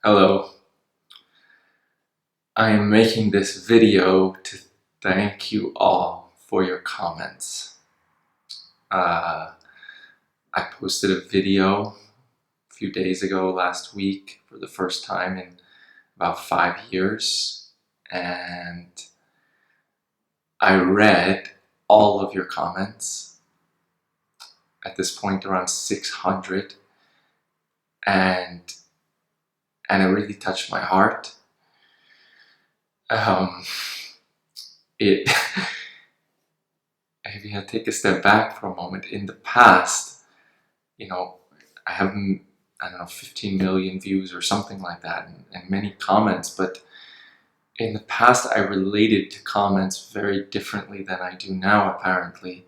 Hello, I am making this video to thank you all for your comments. Uh, I posted a video a few days ago last week for the first time in about 5 years, and I read all of your comments, at this point around 600, and it really touched my heart. Um, it Maybe I take a step back for a moment. In the past, I have, I don't know, 15 million views or something like that, and many comments, but in the past I related to comments very differently than I do now, apparently.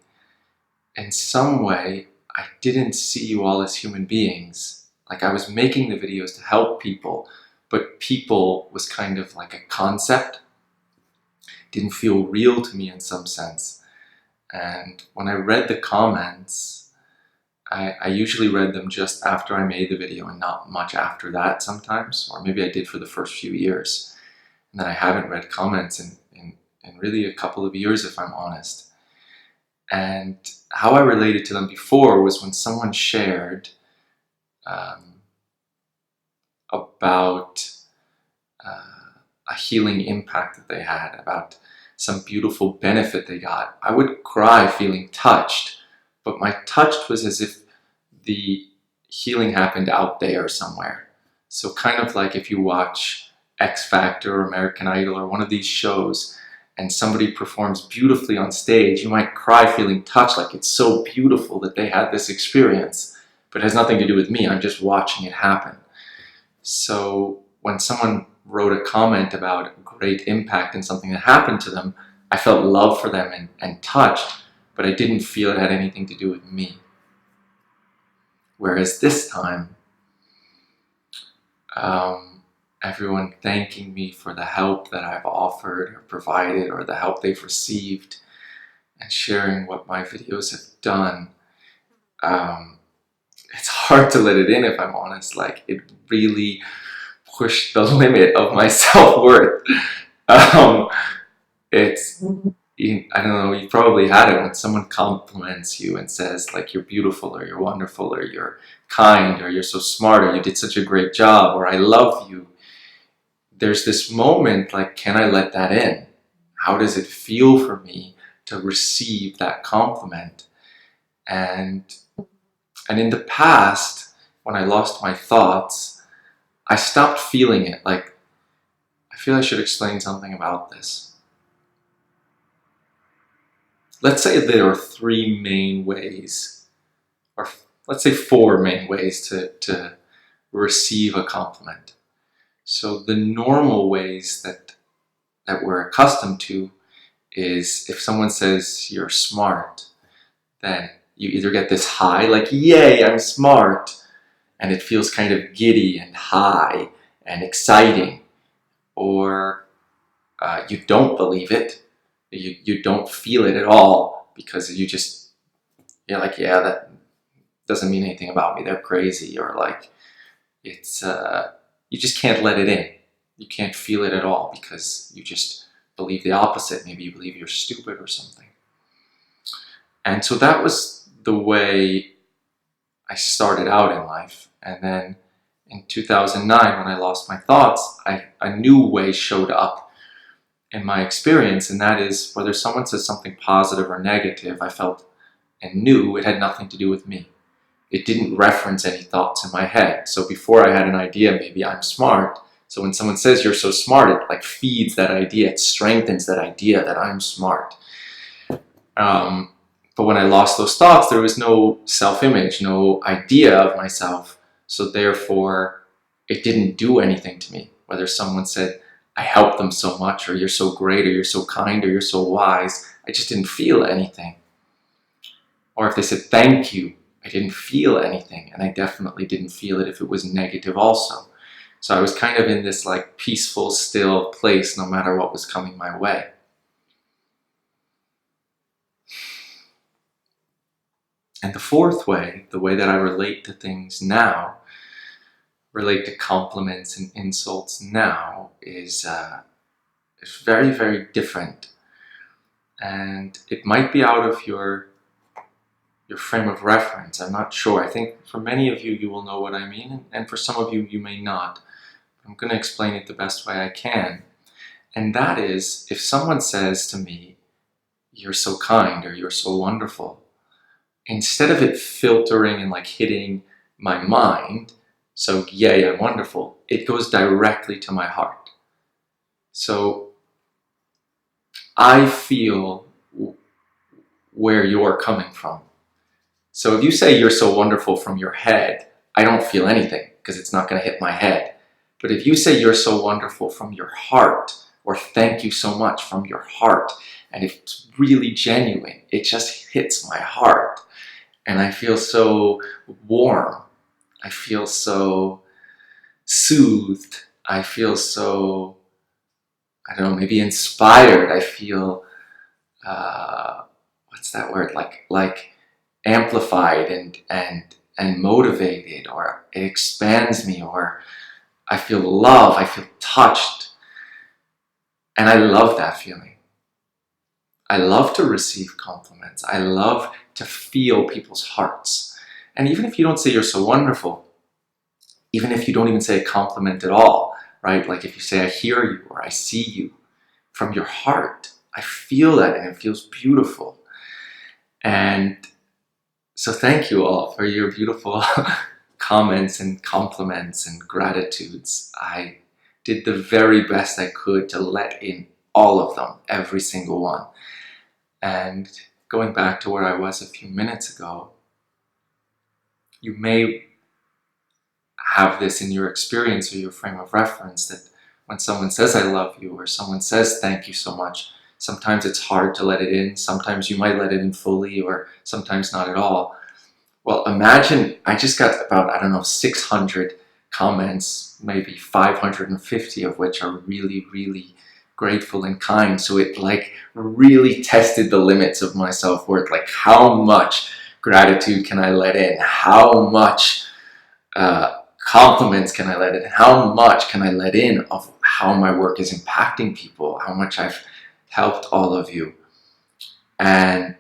In some way, I didn't see you all as human beings. Like, I was making the videos to help people, but people was kind of like a concept. Didn't feel real to me in some sense. And when I read the comments, I usually read them just after I made the video and not much after that sometimes, or maybe I did for the first few years. And then I haven't read comments in really a couple of years, if I'm honest. And how I related to them before was when someone shared about a healing impact that they had, about some beautiful benefit they got. I would cry feeling touched, but my touched was as if the healing happened out there somewhere. So kind of like if you watch X Factor or American Idol or one of these shows and somebody performs beautifully on stage, you might cry feeling touched, like it's so beautiful that they had this experience, but it has nothing to do with me. I'm just watching it happen. So when someone wrote a comment about great impact and something that happened to them, I felt love for them and touched, but I didn't feel it had anything to do with me. Whereas this time, everyone thanking me for the help that I've offered or provided, or the help they've received, and sharing what my videos have done, it's hard to let it in, if I'm honest. Like, it really pushed the limit of my self-worth. Um, it's, I don't know, you probably had it when someone compliments you and says, like, you're beautiful, or you're wonderful, or you're kind, or you're so smart, or you did such a great job, or I love you. There's this moment, like, can I let that in? How does it feel for me to receive that compliment? And in the past, when I lost my thoughts, I stopped feeling it. Like, I feel I should explain something about this. Let's say there are three main ways, or let's say four main ways to receive a compliment. So the normal ways that we're accustomed to is, if someone says you're smart, then you either get this high, like, yay, I'm smart, and it feels kind of giddy and high and exciting, or you don't believe it, you don't feel it at all, because you're like, yeah, that doesn't mean anything about me, they're crazy, or like, it's you just can't let it in. You can't feel it at all because you just believe the opposite. Maybe you believe you're stupid or something. And so that was the way I started out in life. And then in 2009, when I lost my thoughts, a new way showed up in my experience, and that is, whether someone says something positive or negative, I felt and knew it had nothing to do with me. It didn't reference any thoughts in my head. So before I had an idea, maybe I'm smart. So when someone says you're so smart, it like feeds that idea, it strengthens that idea that I'm smart. But when I lost those thoughts, there was no self-image, no idea of myself. So therefore, it didn't do anything to me. Whether someone said, I helped them so much, or you're so great, or you're so kind, or you're so wise, I just didn't feel anything. Or if they said thank you, I didn't feel anything, and I definitely didn't feel it if it was negative also. So I was kind of in this like peaceful, still place no matter what was coming my way. And the fourth way, the way that I relate to things now, relate to compliments and insults now is very, very different. And it might be out of your frame of reference. I'm not sure. I think for many of you, you will know what I mean, and for some of you, you may not. I'm going to explain it the best way I can. And that is, if someone says to me, "You're so kind," or "You're so wonderful," instead of it filtering and like hitting my mind, so yay, I'm wonderful, it goes directly to my heart. So I feel where you're coming from. So if you say "You're so wonderful" from your head, I don't feel anything because it's not going to hit my head. But if you say "You're so wonderful" from your heart, or "Thank you so much" from your heart, and it's really genuine, it just hits my heart. And I feel so warm. I feel so soothed. I feel so, I don't know, maybe inspired. I feel, what's that word? Like amplified and motivated, or it expands me, or I feel love, I feel touched. And I love that feeling. I love to receive compliments. I love to feel people's hearts. And even if you don't say "You're so wonderful," even if you don't even say a compliment at all, right? Like if you say "I hear you" or "I see you," from your heart, I feel that and it feels beautiful. And so thank you all for your beautiful comments and compliments and gratitudes. I did the very best I could to let in all of them, every single one. And going back to where I was a few minutes ago, you may have this in your experience or your frame of reference that when someone says "I love you" or someone says "Thank you so much," sometimes it's hard to let it in. Sometimes you might let it in fully, or sometimes not at all. Well, imagine I just got about, I don't know, 600 comments, maybe 550 of which are really, really grateful and kind. So it like really tested the limits of my self-worth. Like, how much gratitude can I let in? How much compliments can I let in? How much can I let in of how my work is impacting people? How much I've helped all of you? And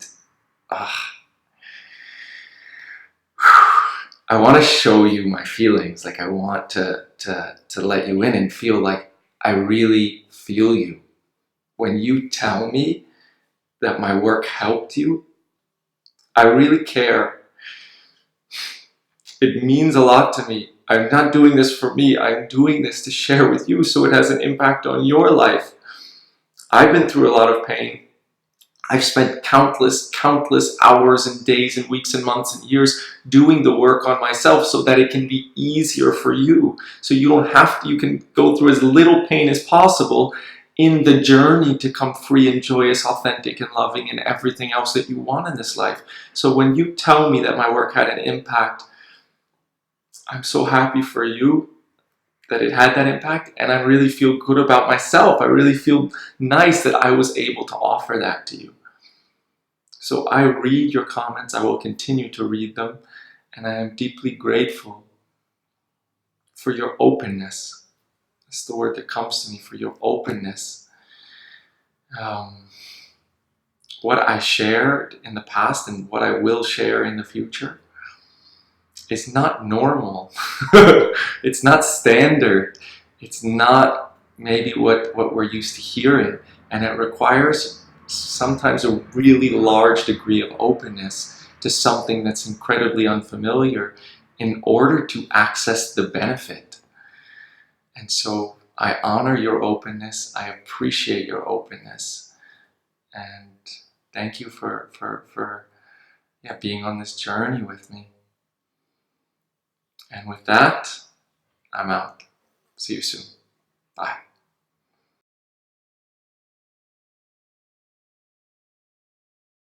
I want to show you my feelings. Like, I want to let you in and feel like I really feel you. When you tell me that my work helped you, I really care. It means a lot to me. I'm not doing this for me. I'm doing this to share with you so it has an impact on your life. I've been through a lot of pain. I've spent countless hours and days and weeks and months and years doing the work on myself so that it can be easier for you. So you don't have to, you can go through as little pain as possible in the journey to come free and joyous, authentic and loving and everything else that you want in this life. So when you tell me that my work had an impact, I'm so happy for you that it had that impact, and I really feel good about myself. I really feel nice that I was able to offer that to you. So I read your comments, I will continue to read them, and I am deeply grateful for your openness. That's the word that comes to me, for your openness. What I shared in the past and what I will share in the future is not normal. It's not standard. It's not maybe what we're used to hearing. And it requires sometimes a really large degree of openness to something that's incredibly unfamiliar in order to access the benefit. And so I honor your openness. I appreciate your openness. And thank you for being on this journey with me. And with that, I'm out. See you soon. Bye.